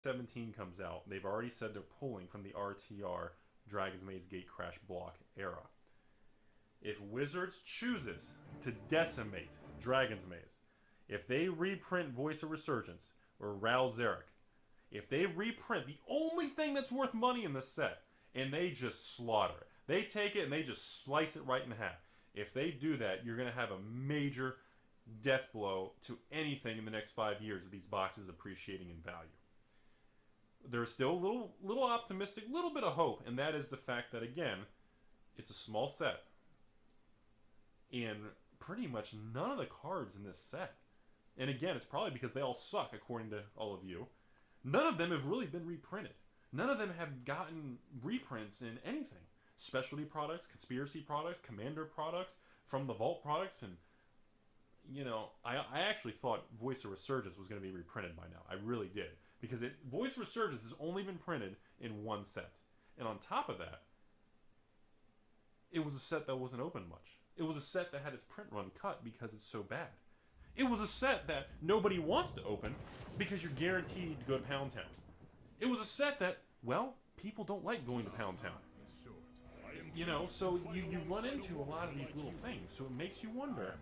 17 comes out, they've already said they're pulling from the RTR Dragon's Maze Gate Crash block era. If Wizards chooses to decimate Dragon's Maze, if they reprint Voice of Resurgence or Ral Zarek, if they reprint the only thing that's worth money in this set, and they just slaughter it, they take it and they just slice it right in half. If they do that, you're going to have a major death blow to anything in the next 5 years of these boxes appreciating in value. There's still a little optimistic, little bit of hope, and that is the fact that, again, it's a small set. And pretty much none of the cards in this set, and again, it's probably because they all suck, according to all of you, none of them have really been reprinted. None of them have gotten reprints in anything. Specialty products, conspiracy products, commander products, from the vault products, and you know, I actually thought Voice of Resurgence was going to be reprinted by now. I really did. Because Voice of Resurgence has only been printed in one set. And on top of that, it was a set that wasn't open much. It was a set that had its print run cut because it's so bad. It was a set that nobody wants to open because you're guaranteed to go to Pound Town. It was a set that, well, people don't like going to Pound Town. You know, so you run into a lot of these little things. So it makes you wonder,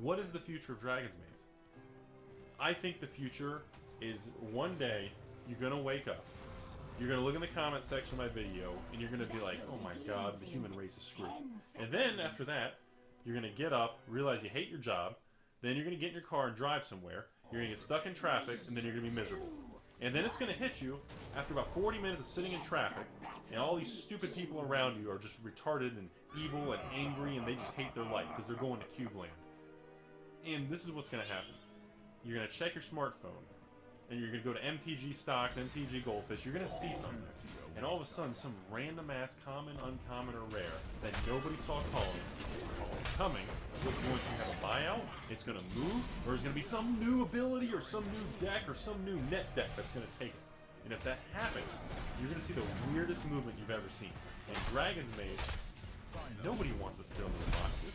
what is the future of Dragon's Maze? I think the future is one day you're going to wake up, you're going to look in the comment section of my video, and you're going to be like, oh my god, the human race is screwed. And then after that, you're going to get up, realize you hate your job, then you're going to get in your car and drive somewhere, you're going to get stuck in traffic, and then you're going to be miserable. And then it's going to hit you after about 40 minutes of sitting in traffic, and all these stupid people around you are just retarded and evil and angry, and they just hate their life because they're going to Cube Land. And this is what's going to happen. You're going to check your smartphone, and you're going to go to MTG Stocks, MTG Goldfish, you're going to see something, and all of a sudden some random-ass common, uncommon, or rare that nobody saw coming was going to have a buyout, it's going to move, or it's going to be some new ability, or some new deck, or some new net deck that's going to take it. And if that happens, you're going to see the weirdest movement you've ever seen. And Dragon's Maze, nobody wants to sit on those boxes.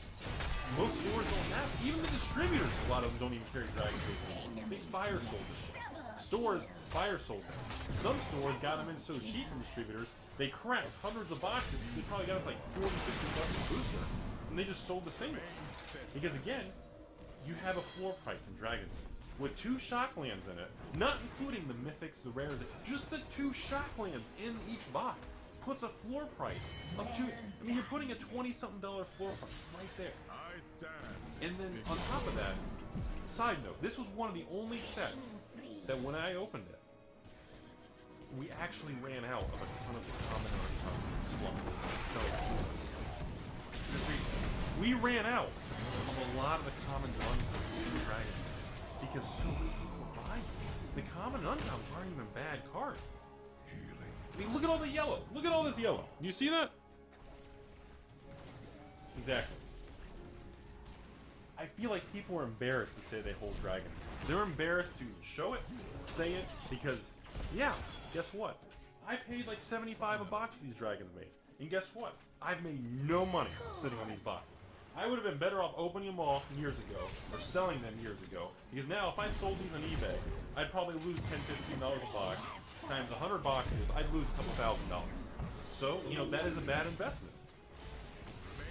Most stores don't have it. Even the distributors, a lot of them don't even carry Dragon's Maze anymore. They fire sold this shit. Stores fire sold them. Some stores got them in so cheap from distributors, they cracked hundreds of boxes, so they probably got it for like 40, 50 bucks a booster, and they just sold the single. Because again, you have a floor price in Dragon's Maze with 2 Shocklands in it, not including the mythics, the rares, just the 2 Shocklands in each box puts a floor price of 2. I mean, you're putting a $20-something floor price right there. And then on top of that, side note, this was one of the only sets that when I opened it, we actually ran out of a ton of the common swap. We ran out of a lot of the common uncommons in Dragon because so many people were buying them. The common uncommons aren't even bad cards. I mean, look at all the yellow. Look at all this yellow. You see that? Exactly. I feel like people are embarrassed to say they hold Dragon. They're embarrassed to show it, say it, because, yeah, guess what? I paid like $75 a box for these Dragon's Maze. And guess what? I've made no money sitting on these boxes. I would have been better off opening them all years ago, or selling them years ago, because now if I sold these on eBay, I'd probably lose $10, $15 a box, times 100 boxes, I'd lose a couple $1,000. So, you know, that is a bad investment.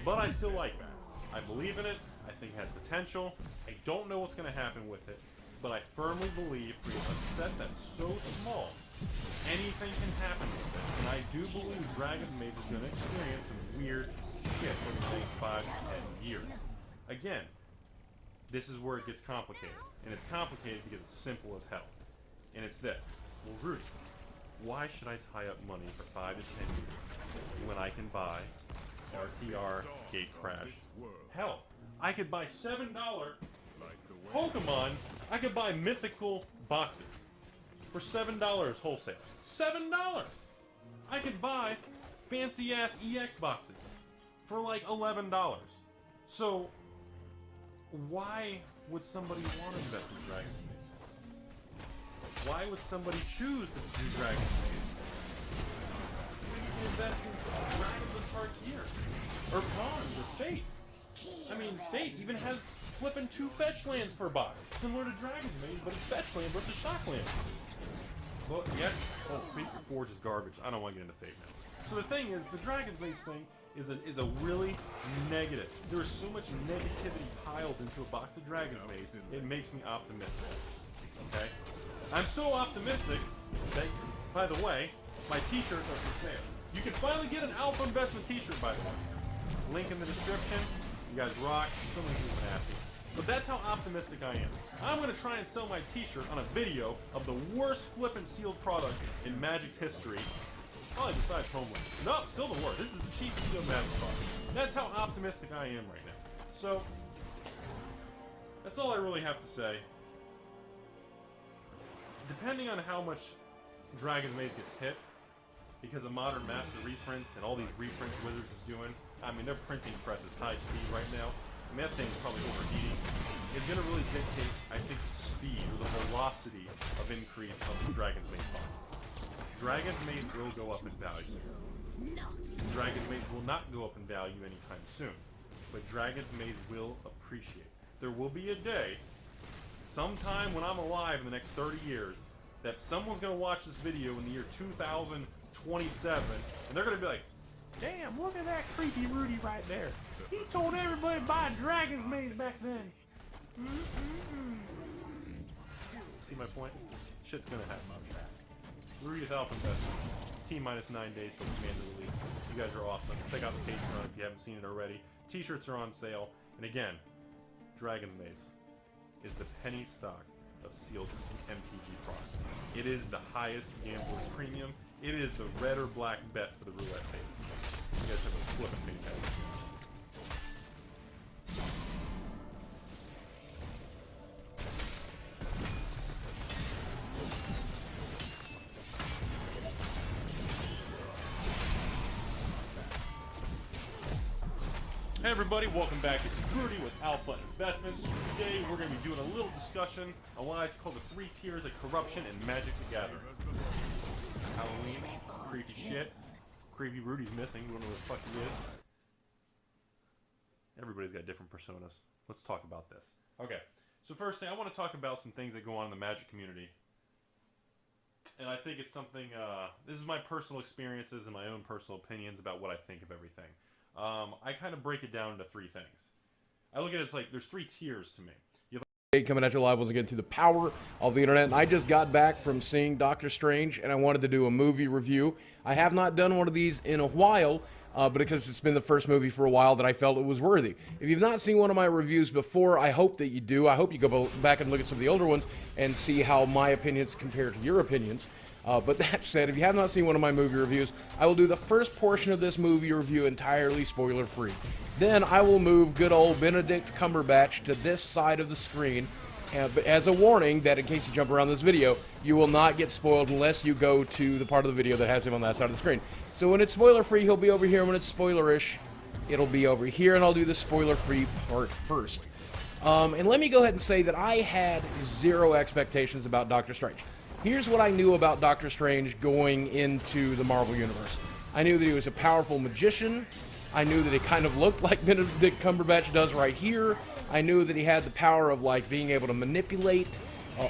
But I still like it. I believe in it. I think it has potential. I don't know what's going to happen with it, but I firmly believe for a set that's so small, anything can happen with it. And I do believe Dragon's Maze is going to experience some weird shit over the next 5 to 10 years. Again, this is where it gets complicated. And it's complicated because it's simple as hell. And it's this. Well, Rudy, why should I tie up money for 5 to 10 years when I can buy RTR Gate Crash? Hell, I could buy $7 Pokemon. I could buy mythical boxes for $7 wholesale. $7! I could buy fancy ass EX boxes for like $11. So, why would somebody want to invest in Dragon's Maze? Why would somebody choose to do Dragon's Maze? Invest in Dragons of Tarkir, or Pawns, or Fate. I mean, Fate even has flipping 2 fetch lands per box, similar to Dragon's Maze, but it's fetch land versus shock land. Well, yeah. Oh, Fate Forge is garbage. I don't want to get into Fate now. So the thing is, the Dragon's Maze thing is a really negative. There is so much negativity piled into a box of Dragon's Maze, it makes me optimistic. Okay? I'm so optimistic that, by the way, my t-shirts are for sale. You can finally get an Alpha Investment t-shirt, by the way. Link in the description. You guys rock. Someone's nasty. But that's how optimistic I am. I'm going to try and sell my t-shirt on a video of the worst flippin' sealed product in Magic's history. Probably besides Homeland. No, still the worst. This is the cheapest sealed Magic product. That's how optimistic I am right now. So, that's all I really have to say. Depending on how much Dragon's Maze gets hit, because of Modern Master reprints and all these reprints Wizards is doing, I mean, their printing press is high speed right now. I mean, that thing's probably overheating. It's going to really dictate, I think, the speed or the velocity of increase of the Dragon's Maze boxes. Dragon's Maze will go up in value. Dragon's Maze will not go up in value anytime soon. But Dragon's Maze will appreciate. There will be a day, sometime when I'm alive in the next 30 years, that someone's going to watch this video in the year 2027, and they're going to be like, damn, look at that creepy Rudy right there. He told everybody to buy Dragon's Maze back then. See my point? Shit's gonna happen. Rudy's Alpha Investment. T-9 days for the Commander release. You guys are awesome. Check out the Patreon if you haven't seen it already. T-shirts are on sale. And again, Dragon's Maze is the penny stock of sealed MTG products. It is the highest gambler's premium. It is the red or black bet for the roulette table. You guys have a flippin' fantastic. Hey everybody, welcome back to Security with Alpha Investments. Today we're going to be doing a little discussion on what I call the 3 tiers of corruption in Magic the Gathering. Halloween, creepy shit. Creepy Rudy's missing, we don't know where the fuck he is. Everybody's got different personas. Let's talk about this. Okay, so first thing, I want to talk about some things that go on in the Magic community. And I think it's something, this is my personal experiences and my own personal opinions about what I think of everything. I kind of break it down into 3 things. I look at it as like, there's 3 tiers to me. Coming at you live once again through the power of the internet, and I just got back from seeing Doctor Strange, and I wanted to do a movie review. I have not done one of these in a while, but because it's been the first movie for a while that I felt it was worthy. If you've not seen one of my reviews before, I hope that you do. I hope you go back and look at some of the older ones and see how my opinions compare to your opinions. But that said, if you have not seen one of my movie reviews, I will do the first portion of this movie review entirely spoiler-free. Then I will move good old Benedict Cumberbatch to this side of the screen, as a warning that in case you jump around this video, you will not get spoiled unless you go to the part of the video that has him on that side of the screen. So when it's spoiler-free, he'll be over here. When it's spoilerish, it'll be over here, and I'll do the spoiler-free part first. And let me go ahead and say that I had 0 expectations about Doctor Strange. Here's what I knew about Doctor Strange going into the Marvel Universe. I knew that he was a powerful magician. I knew that he kind of looked like Benedict Cumberbatch does right here. I knew that he had the power of like being able to manipulate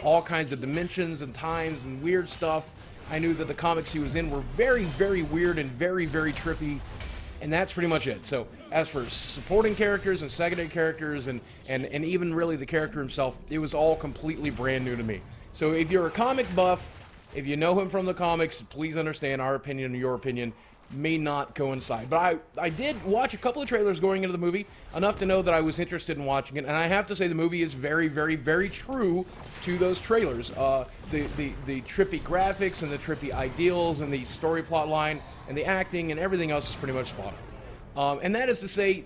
all kinds of dimensions and times and weird stuff. I knew that the comics he was in were very, very weird and very, very trippy. And that's pretty much it. So as for supporting characters and secondary characters and even really the character himself, it was all completely brand new to me. So if you're a comic buff, if you know him from the comics, please understand our opinion and your opinion may not coincide. But I did watch a couple of trailers going into the movie, enough to know that I was interested in watching it. And I have to say the movie is very, very, very true to those trailers. The trippy graphics and the trippy ideals and the story plot line and the acting and everything else is pretty much spot on. And that is to say,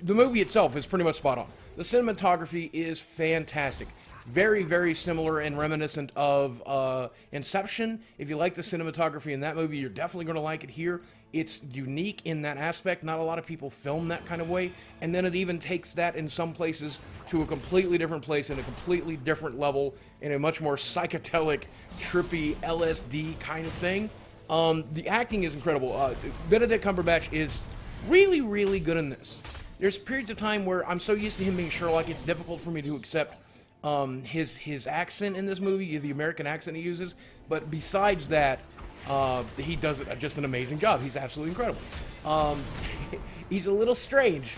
the movie itself is pretty much spot on. The cinematography is fantastic. Very, very similar and reminiscent of Inception. If you like the cinematography in that movie, you're definitely going to like it here. It's unique in that aspect. Not a lot of people film that kind of way. And then it even takes that in some places to a completely different place in a completely different level in a much more psychedelic, trippy, LSD kind of thing. The acting is incredible. Benedict Cumberbatch is really, really good in this. There's periods of time where I'm so used to him being Sherlock, it's difficult for me to accept his accent in this movie, the American accent he uses. But besides that, he does just an amazing job. He's absolutely incredible. He's a little strange.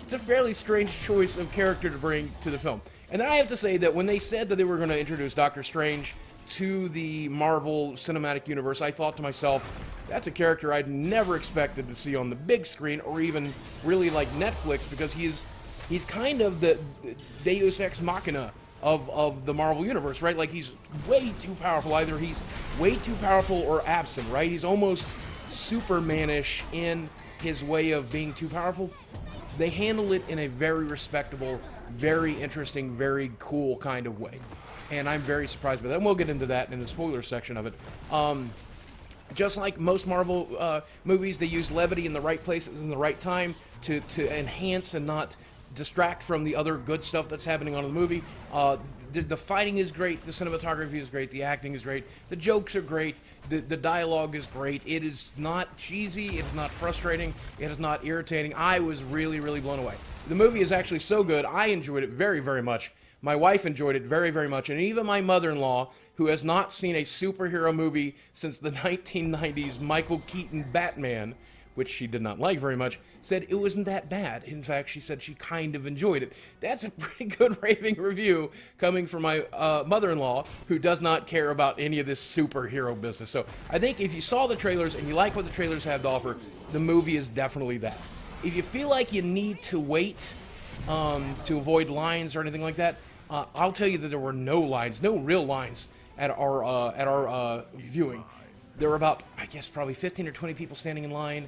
It's a fairly strange choice of character to bring to the film. And then I have to say that when they said that they were going to introduce Doctor Strange to the Marvel Cinematic Universe, I thought to myself, that's a character I'd never expected to see on the big screen, or even really like Netflix, because he's kind of the Deus Ex Machina of the Marvel Universe, right? Like, he's way too powerful. Either he's way too powerful or absent, right? He's almost Superman-ish in his way of being too powerful. They handle it in a very respectable, very interesting, very cool kind of way. And I'm very surprised by that. And we'll get into that in the spoiler section of it. Just like most Marvel movies, they use levity in the right places in the right time to enhance and not distract from the other good stuff that's happening on in the movie. The fighting is great, the cinematography is great, the acting is great, the jokes are great, the dialogue is great. It is not cheesy, it is not frustrating, it is not irritating. I was really, really blown away. The movie is actually so good, I enjoyed it very, very much. My wife enjoyed it very, very much, and even my mother-in-law, who has not seen a superhero movie since the 1990s Michael Keaton Batman, which she did not like very much, said it wasn't that bad. In fact, she said she kind of enjoyed it. That's a pretty good raving review coming from my mother-in-law, who does not care about any of this superhero business. So I think if you saw the trailers and you like what the trailers have to offer, the movie is definitely that. If you feel like you need to wait to avoid lines or anything like that, I'll tell you that there were no lines, no real lines at our viewing. There were about, I guess, probably 15 or 20 people standing in line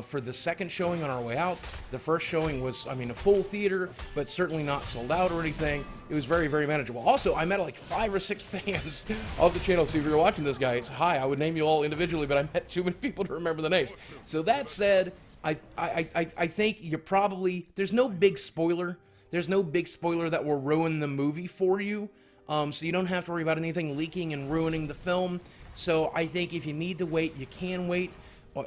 for the second showing on our way out. The first showing was, I mean, a full theater, but certainly not sold out or anything. It was very, very manageable. Also, I met like 5 or 6 fans of the channel. So if you're watching this, guys, hi, I would name you all individually, but I met too many people to remember the names. So that said, I think you probably, there's no big spoiler. There's no big spoiler that will ruin the movie for you. So you don't have to worry about anything leaking and ruining the film. So I think if you need to wait, you can wait.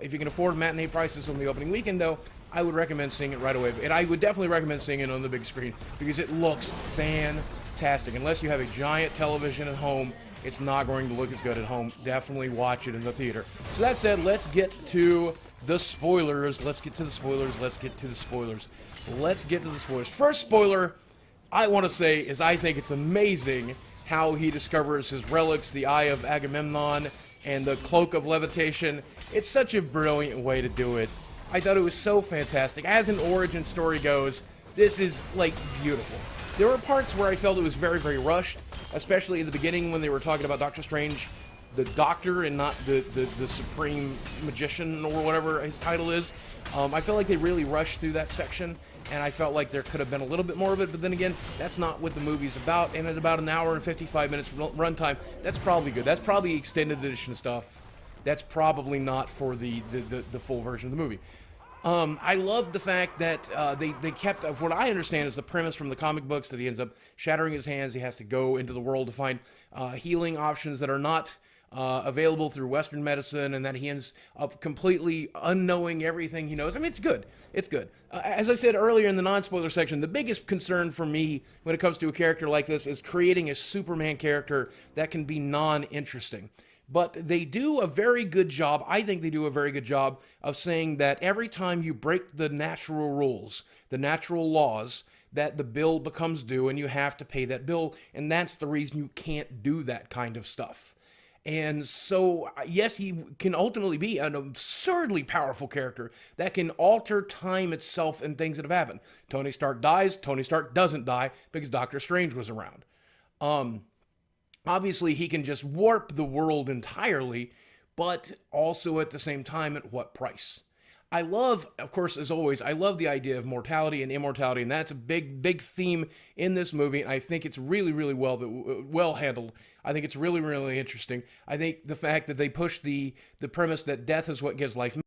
If you can afford matinee prices on the opening weekend, though, I would recommend seeing it right away. And I would definitely recommend seeing it on the big screen because it looks fantastic. Unless you have a giant television at home, it's not going to look as good at home. Definitely watch it in the theater. So that said, let's get to the spoilers. Let's get to the spoilers. Let's get to the spoilers. Let's get to the spoilers. First spoiler I want to say is I think it's amazing how he discovers his relics, the Eye of Agamemnon, and the Cloak of Levitation. It's such a brilliant way to do it. I thought it was so fantastic. As an origin story goes, this is, like, beautiful. There were parts where I felt it was very, very rushed, especially in the beginning when they were talking about Doctor Strange, the Doctor, and not the Supreme Magician, or whatever his title is. I felt like they really rushed through that section, and I felt like there could have been a little bit more of it, but then again, that's not what the movie's about, and at about an hour and 55 minutes runtime, that's probably good. That's probably extended edition stuff. That's probably not for the full version of the movie. I love the fact that they kept, what I understand is the premise from the comic books, that he ends up shattering his hands. He has to go into the world to find healing options that are not available through Western medicine, and that he ends up completely unknowing everything he knows. I mean, it's good. It's good. As I said earlier in the non-spoiler section, the biggest concern for me when it comes to a character like this is creating a Superman character that can be non-interesting. But they do a very good job, I think they do a very good job of saying that every time you break the natural rules, the natural laws, that the bill becomes due and you have to pay that bill, and that's the reason you can't do that kind of stuff. And so, yes, he can ultimately be an absurdly powerful character that can alter time itself and things that have happened. Tony Stark dies, Tony Stark doesn't die because Doctor Strange was around. Obviously, he can just warp the world entirely, but also at the same time, at what price? I love, of course, as always, I love the idea of mortality and immortality, and that's a big, big theme in this movie, and I think it's really, really well handled. I think it's really, really interesting. I think the fact that they push the premise that death is what gives life